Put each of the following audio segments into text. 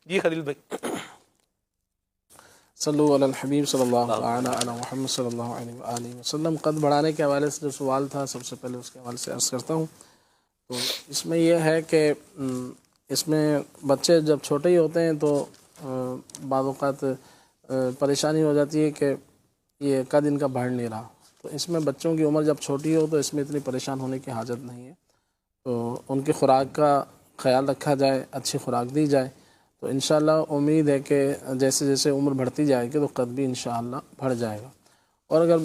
جی خلیل بھائی، صلو علی الحبیب صلی اللہ تعالی علی محمد صلی اللہ علیہ وآلہ وسلم. قد بڑھانے کے حوالے سے جو سوال تھا سب سے پہلے اس کے حوالے سے عرض کرتا ہوں. تو اس میں یہ ہے کہ اس میں بچے جب چھوٹے ہی ہوتے ہیں تو بعض اوقات پریشانی ہو جاتی ہے کہ یہ قد ان کا بڑھ نہیں رہا. تو اس میں بچوں کی عمر جب چھوٹی ہو تو اس میں اتنی پریشان ہونے کی حاجت نہیں ہے. تو ان کی خوراک کا خیال رکھا جائے، اچھی خوراک دی جائے تو انشاءاللہ امید ہے کہ جیسے جیسے عمر بڑھتی جائے گی تو قد بھی انشاءاللہ بڑھ جائے گا. اور اگر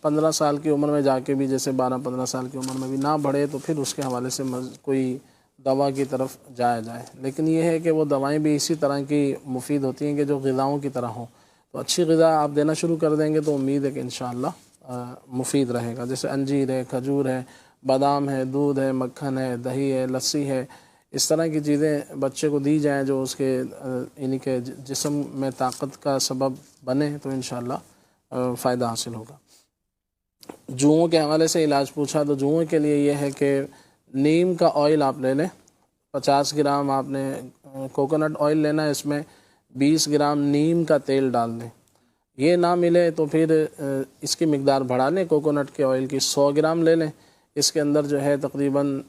15 سال کی عمر میں جا کے بھی جیسے 12-15 سال کی عمر میں بھی نہ بڑھے تو پھر اس کے حوالے سے کوئی دوا کی طرف جایا جائے. لیکن یہ ہے کہ وہ دوائیں بھی اسی طرح کی مفید ہوتی ہیں کہ جو غذاؤں کی طرح ہوں. تو اچھی غذا آپ دینا شروع کر دیں گے تو امید ہے کہ انشاءاللہ مفید رہے گا. جیسے انجیر ہے، کھجور ہے، بادام ہے، دودھ ہے، مکھن ہے، دہی ہے، لسی ہے، اس طرح کی چیزیں بچے کو دی جائیں جو اس کے یعنی کہ جسم میں طاقت کا سبب بنے تو انشاءاللہ فائدہ حاصل ہوگا. جوؤں کے حوالے سے علاج پوچھا تو جوؤں کے لیے یہ ہے کہ نیم کا آئل آپ لے لیں. 50 گرام آپ نے کوکونٹ آئل لینا ہے، اس میں 20 گرام نیم کا تیل ڈال دیں. یہ نہ ملے تو پھر اس کی مقدار بڑھا لیں، کوکونٹ کے آئل کی 100 گرام لے لیں. اس کے اندر جو ہے تقریباً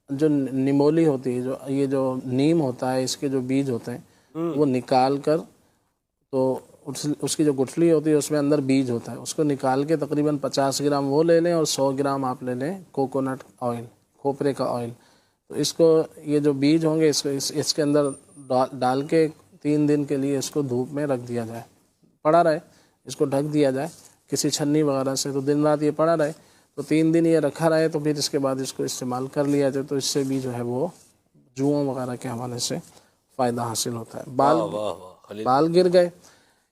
جو نمولی ہوتی ہے، یہ جو نیم ہوتا ہے، اس کے جو بیج ہوتے ہیں وہ نکال کر، تو اس کی جو گٹھلی ہوتی ہے اس میں اندر بیج ہوتا ہے، اس کو نکال کے تقریباً 50 گرام وہ لے لیں اور 100 گرام آپ لے لیں کوکونٹ آئل، کھوپرے کا آئل. تو اس کو یہ جو بیج ہوں گے اس کے اندر ڈال کے 3 دن کے لیے اس کو دھوپ میں رکھ دیا جائے، پڑا رہے، اس کو ڈھک دیا جائے کسی چھنی وغیرہ سے، تو دن رات یہ پڑا رہے. تو 3 دن یہ رکھا رہے تو پھر اس کے بعد اس کو استعمال کر لیا جائے تو اس سے بھی جو ہے وہ جوؤں وغیرہ کے حوالے سے فائدہ حاصل ہوتا ہے. بال گر گئے،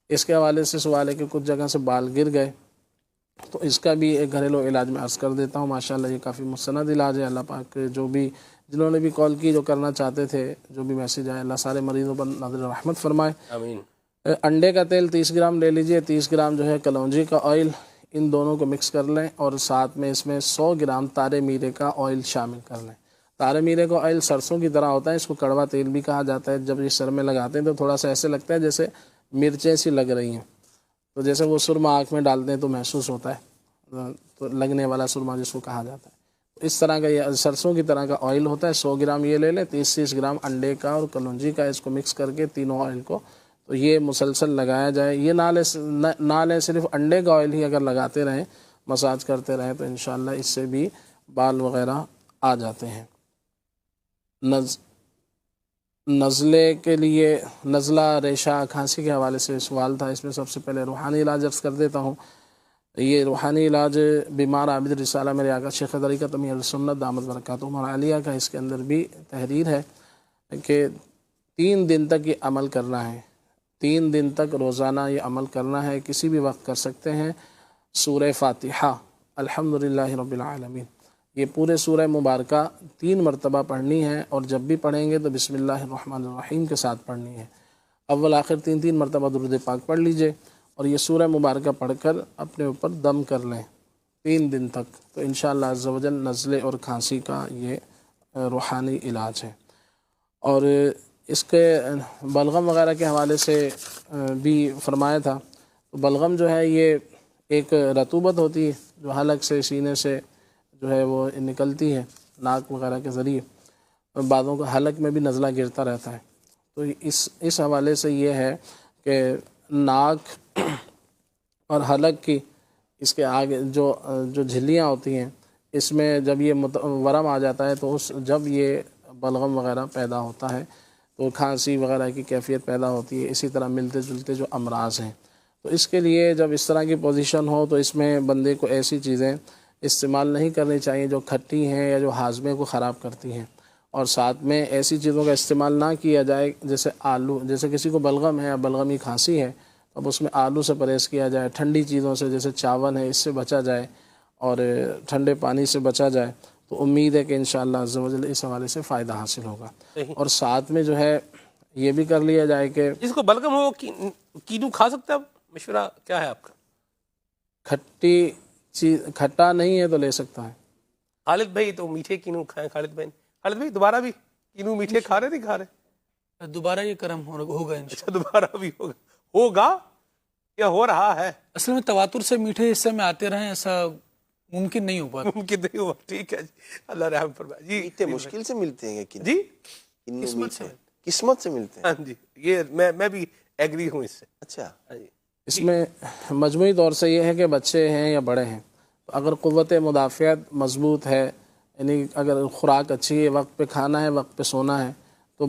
اس کے حوالے سے سوال ہے کہ کچھ جگہ سے بال گر گئے تو اس کا بھی ایک گھریلو علاج میں عرض کر دیتا ہوں. ماشاءاللہ یہ کافی مستند علاج ہے. اللہ پاک جو بھی جنہوں نے بھی کال کی، جو کرنا چاہتے تھے، جو بھی میسیج آئے، اللہ سارے مریضوں پر نظر رحمت فرمائے. آمین. انڈے کا تیل 30 گرام لے لیجئے، 30 گرام جو ہے کلونجی کا آئل، ان دونوں کو مکس کر لیں اور ساتھ میں اس میں 100 گرام تارے میرے کا آئل شامل کر لیں. تارے میرے کا آئل سرسوں کی طرح ہوتا ہے، اس کو کڑوا تیل بھی کہا جاتا ہے. جب یہ سر میں لگاتے ہیں تو تھوڑا سا ایسے لگتا ہے جیسے مرچیں سی لگ رہی ہیں، تو جیسے وہ سرما آنکھ میں ڈالتے ہیں تو محسوس ہوتا ہے، تو لگنے والا سرما جس کو کہا جاتا ہے. اس طرح کا یہ سرسوں کی طرح کا آئل ہوتا ہے. 100 گرام یہ لے لیں، 30 گرام انڈے کا اور کلونجی کا، اس کو مکس کر کے تینوں آئل کو تو یہ مسلسل لگایا جائے. یہ نہ لیں صرف انڈے کا آئل ہی اگر لگاتے رہیں، مساج کرتے رہیں تو انشاءاللہ اس سے بھی بال وغیرہ آ جاتے ہیں. نزلے کے لیے، نزلہ، ریشہ، کھانسی کے حوالے سے سوال تھا. اس میں سب سے پہلے روحانی علاج عرض کر دیتا ہوں. یہ روحانی علاج بیمار عابد رسالہ میرے آقا شیخ طریقت امیر السنت دامت برکاتہم العالیہ کا اس کے اندر بھی تحریر ہے کہ 3 دن تک یہ عمل کرنا ہے. 3 دن تک روزانہ یہ عمل کرنا ہے، کسی بھی وقت کر سکتے ہیں. سورہ فاتحہ الحمدللہ رب العالمین، یہ پورے سورہ مبارکہ 3 مرتبہ پڑھنی ہے، اور جب بھی پڑھیں گے تو بسم اللہ الرحمن الرحیم کے ساتھ پڑھنی ہے. اول آخر 3 مرتبہ درود پاک پڑھ لیجئے اور یہ سورہ مبارکہ پڑھ کر اپنے اوپر دم کر لیں 3 دن تک، تو انشاءاللہ عز و جل نزلے اور کھانسی کا یہ روحانی علاج ہے. اور اس کے بلغم وغیرہ کے حوالے سے بھی فرمایا تھا. تو بلغم جو ہے یہ ایک رطوبت ہوتی ہے جو حلق سے، سینے سے جو ہے وہ نکلتی ہے ناک وغیرہ کے ذریعے، اور بعضوں کا حلق میں بھی نزلہ گرتا رہتا ہے. تو اس حوالے سے یہ ہے کہ ناک اور حلق کی، اس کے آگے جو جھلیاں ہوتی ہیں، اس میں جب یہ ورم آ جاتا ہے تو جب یہ بلغم وغیرہ پیدا ہوتا ہے تو کھانسی وغیرہ کی کیفیت پیدا ہوتی ہے. اسی طرح ملتے جلتے جو امراض ہیں، تو اس کے لیے جب اس طرح کی پوزیشن ہو تو اس میں بندے کو ایسی چیزیں استعمال نہیں کرنی چاہیے جو کھٹی ہیں یا جو ہاضمے کو خراب کرتی ہیں. اور ساتھ میں ایسی چیزوں کا استعمال نہ کیا جائے جیسے آلو، جیسے کسی کو بلغم ہے یا بلغمی کھانسی ہے، اب اس میں آلو سے پرہیز کیا جائے. ٹھنڈی چیزوں سے جیسے چاول ہے اس سے بچا جائے اور ٹھنڈے پانی سے بچا جائے. تو امید ہے کہ انشاءاللہ عز و جل اس حوالے سے فائدہ حاصل ہوگا. اور ساتھ میں جو ہے یہ بھی کر لیا جائے کہ جس کو بلغم ہو کینو کھا سکتا ہے؟ مشورہ کیا ہے آپ کا؟ کھٹی چیز، کھٹا نہیں ہے تو لے سکتا ہے. خالد بھائی تو میٹھے کینو کھائیں. خالد بھائی دوبارہ بھی کینو میٹھے کھا رہے نہیں کھا رہے؟ دوبارہ یہ کرم ہوگا انشاءاللہ. اچھا دوبارہ بھی ہوگا یا ہو رہا ہے؟ اصل میں تواتر سے میٹھے حصے میں آتے رہیں ایسا ممکن نہیں ہو پاتا. ممکن نہیں ہوا. ٹھیک ہے جی، اللہ رحم فرمائے. جی اتنے مشکل سے ملتے ہیں کہ جی قسمت سے ملتے ہیں. ہاں جی، یہ میں بھی ایگری ہوں اس سے. اچھا اس میں مجموعی طور سے یہ ہے کہ بچے ہیں یا بڑے ہیں، اگر قوت مدافعت مضبوط ہے، یعنی اگر خوراک اچھی ہے، وقت پہ کھانا ہے، وقت پہ سونا ہے، تو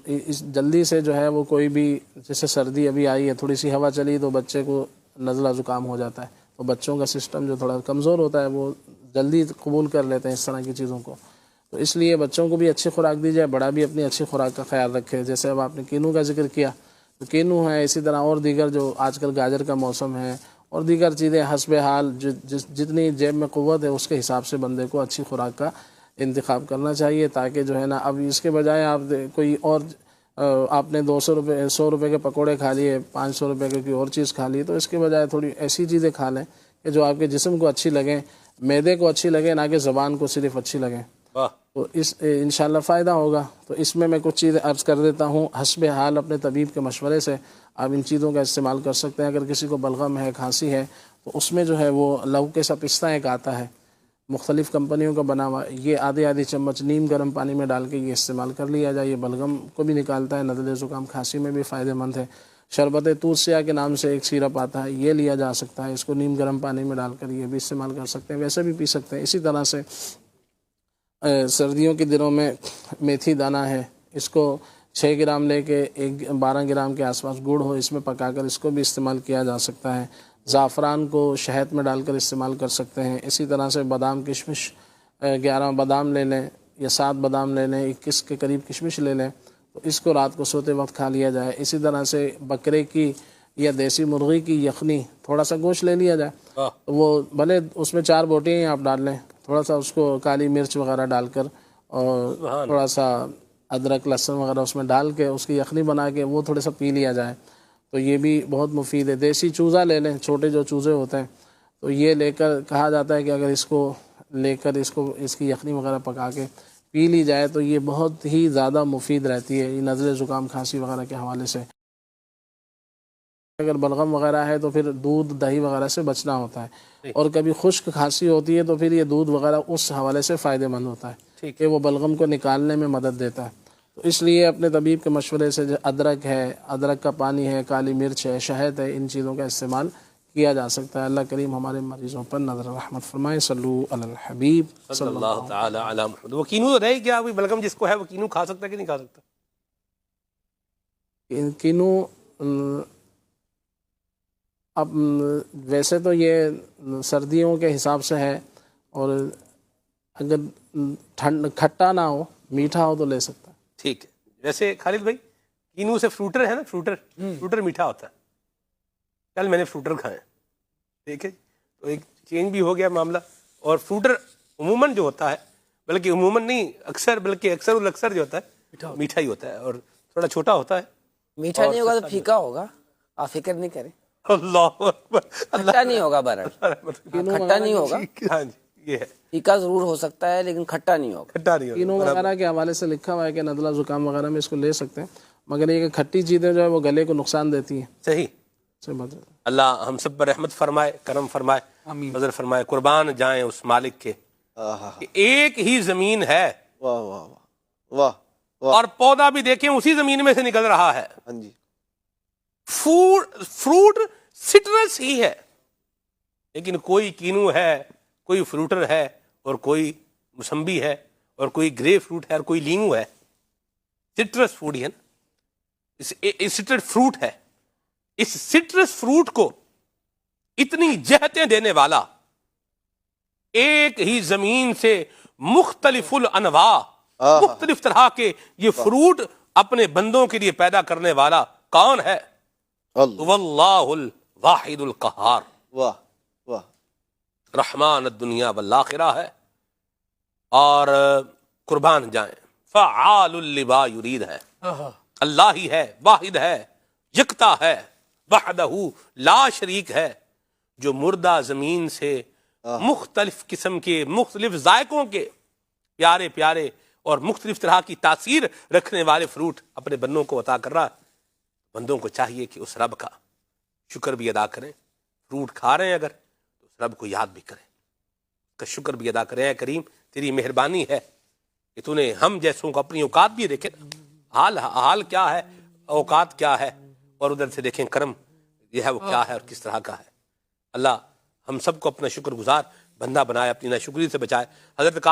اس جلدی سے جو ہے وہ کوئی بھی، جیسے سردی ابھی آئی ہے، تھوڑی سی ہوا چلی تو بچے کو نزلہ زکام ہو جاتا ہے. تو بچوں کا سسٹم جو تھوڑا کمزور ہوتا ہے وہ جلدی قبول کر لیتے ہیں اس طرح کی چیزوں کو. تو اس لیے بچوں کو بھی اچھی خوراک دی جائے، بڑا بھی اپنی اچھی خوراک کا خیال رکھے. جیسے اب آپ نے کینو کا ذکر کیا، تو کینو ہے، اسی طرح اور دیگر جو آج کل گاجر کا موسم ہے اور دیگر چیزیں حسب حال جتنی جیب میں قوت ہے اس کے حساب سے بندے کو اچھی خوراک کا انتخاب کرنا چاہیے، تاکہ جو ہے نا اب اس کے بجائے آپ کوئی اور آپ نے 100 روپے کے پکوڑے کھا لیے، 500 روپے کی کوئی اور چیز کھا لی، تو اس کے بجائے تھوڑی ایسی چیزیں کھا لیں کہ جو آپ کے جسم کو اچھی لگیں، معدے کو اچھی لگے، نہ کہ زبان کو صرف اچھی لگیں. تو اس انشاءاللہ فائدہ ہوگا. تو اس میں کچھ چیزیں عرض کر دیتا ہوں. حسب حال اپنے طبیب کے مشورے سے آپ ان چیزوں کا استعمال کر سکتے ہیں. اگر کسی کو بلغم ہے، کھانسی ہے، تو اس میں جو ہے وہ لو کے سا پستہ ایک آتا ہے، مختلف کمپنیوں کا بنا ہوا، یہ آدھی چمچ نیم گرم پانی میں ڈال کے یہ استعمال کر لیا جائے. یہ بلغم کو بھی نکالتا ہے، نزلے زکام کھانسی میں بھی فائدہ مند ہے. شربت توت سیاہ کے نام سے ایک سیرپ آتا ہے، یہ لیا جا سکتا ہے. اس کو نیم گرم پانی میں ڈال کر یہ بھی استعمال کر سکتے ہیں، ویسے بھی پی سکتے ہیں. اسی طرح سے سردیوں کے دنوں میں میتھی دانہ ہے، اس کو 6 گرام لے کے 12 گرام کے آس پاس گڑ ہو، اس میں پکا کر اس کو بھی استعمال کیا جا سکتا ہے. زعفران کو شہد میں ڈال کر استعمال کر سکتے ہیں. اسی طرح سے بادام کشمش 11 بادام لے لیں یا 7 بادام لے لیں، 21 کے قریب کشمش لے لیں، تو اس کو رات کو سوتے وقت کھا لیا جائے. اسی طرح سے بکرے کی یا دیسی مرغی کی یخنی، تھوڑا سا گوشت لے لیا جائے، وہ بھلے اس میں 4 بوٹیاں آپ ڈال لیں، تھوڑا سا اس کو کالی مرچ وغیرہ ڈال کر اور تھوڑا سا ادرک لہسن وغیرہ اس میں ڈال کے اس کی یخنی بنا کے وہ تھوڑا سا پی لیا جائے، تو یہ بھی بہت مفید ہے. دیسی چوزا لے لیں، چھوٹے جو چوزے ہوتے ہیں، تو یہ لے کر کہا جاتا ہے کہ اگر اس کو لے کر اس کی یخنی وغیرہ پکا کے پی لی جائے تو یہ بہت ہی زیادہ مفید رہتی ہے یہ نزلے زکام کھانسی وغیرہ کے حوالے سے. اگر بلغم وغیرہ ہے تو پھر دودھ دہی وغیرہ سے بچنا ہوتا ہے، اور کبھی خشک کھانسی ہوتی ہے تو پھر یہ دودھ وغیرہ اس حوالے سے فائدہ مند ہوتا ہے کہ وہ بلغم کو نکالنے میں مدد دیتا ہے. تو اس لیے اپنے طبیب کے مشورے سے ادرک ہے، ادرک کا پانی ہے، کالی مرچ ہے، شہد ہے، ان چیزوں کا استعمال کیا جا سکتا ہے. اللہ کریم ہمارے مریضوں پر نظر رحمت فرمائے. صلو علی الحبیب صلی اللہ تعالی علی محمد. وہ کینو رہے گیا، وہ بلغم جس کو ہے وہ کینو کھا سکتا ہے کہ نہیں کھا سکتا؟ کینو اب ویسے تو یہ سردیوں کے حساب سے ہے، اور اگر کھٹا نہ ہو، میٹھا ہو تو لے سکتا ہے. ٹھیک ہے. ویسے خالد بھائی کینو سے فروٹر ہے نا، فروٹر میٹھا ہوتا ہے. کل میں نے فروٹر کھائے، ٹھیک ہے، تو ایک چینج بھی ہو گیا معاملہ. اور فروٹر عموماً جو ہوتا ہے، بلکہ عموماً نہیں اکثر، بلکہ اکثر الاکثر جو ہوتا ہے میٹھا ہی ہوتا ہے، اور تھوڑا چھوٹا ہوتا ہے. میٹھا نہیں ہوگا تو پھیکا ہوگا، آپ فکر نہیں کریں. اللہ اکبر. کھٹا نہیں ہوگا برر، کھٹا نہیں ہوگا. ہاں جی، یہ ہے، پھیکا ضرور ہو سکتا ہے لیکن کھٹا نہیں ہوگا. کھٹا نہیں ہوگا. کینو وغیرہ کے حوالے سے لکھا ہوا ہے کہ نزلہ زکام وغیرہ میں اس کو لے سکتے ہیں، مگر یہ کہ کھٹی چیزیں جو ہے وہ گلے کو نقصان دیتی ہیں. صحیح. اللہ ہم سب پر رحمت فرمائے، کرم فرمائے، فضل فرمائے. قربان جائیں اس مالک کے کہ ایک ہی زمین ہے، واہ واہ واہ واہ، اور پودا بھی دیکھیں اسی زمین میں سے نکل رہا ہے. ہاں جی، فروٹ سٹرس ہی ہے، لیکن کوئی کینو ہے، کوئی فروٹر ہے، اور کوئی موسمبی ہے، اور کوئی گرے فروٹ ہے، اور کوئی لیمو ہے. سٹرس فوڈ ہی ہے نا، سٹرس فروٹ ہے. اس سٹرس فروٹ کو اتنی جہتیں دینے والا، ایک ہی زمین سے مختلف الانواع، مختلف طرح کے یہ فروٹ اپنے بندوں کے لیے پیدا کرنے والا کون ہے؟ واللہ الواحد القہار. واہ واہ، رحمان الدنیا والآخرہ ہے، اور قربان جائیں فعال لما یرید ہے. اللہ ہی ہے، واحد ہے، یکتا ہے، وحدہ لا شریک ہے، جو مردہ زمین سے مختلف قسم کے، مختلف ذائقوں کے پیارے پیارے اور مختلف طرح کی تاثیر رکھنے والے فروٹ اپنے بندوں کو عطا کر رہا ہے. بندوں کو چاہیے کہ اس رب کا شکر بھی ادا کریں. فروٹ کھا رہے ہیں اگر تو اس رب کو یاد بھی کریں, اس کا شکر بھی ادا کریں. اے کریم تیری مہربانی ہے کہ تو نے ہم جیسوں کو اپنی اوقات بھی دیکھے, حال کیا ہے, اوقات کیا ہے, اور ادھر سے دیکھیں کرم یہ ہے وہ کیا ہے اور کس طرح کا ہے. اللہ ہم سب کو اپنا شکر گزار بندہ بنائے, اپنی ناشکری سے بچائے. حضرت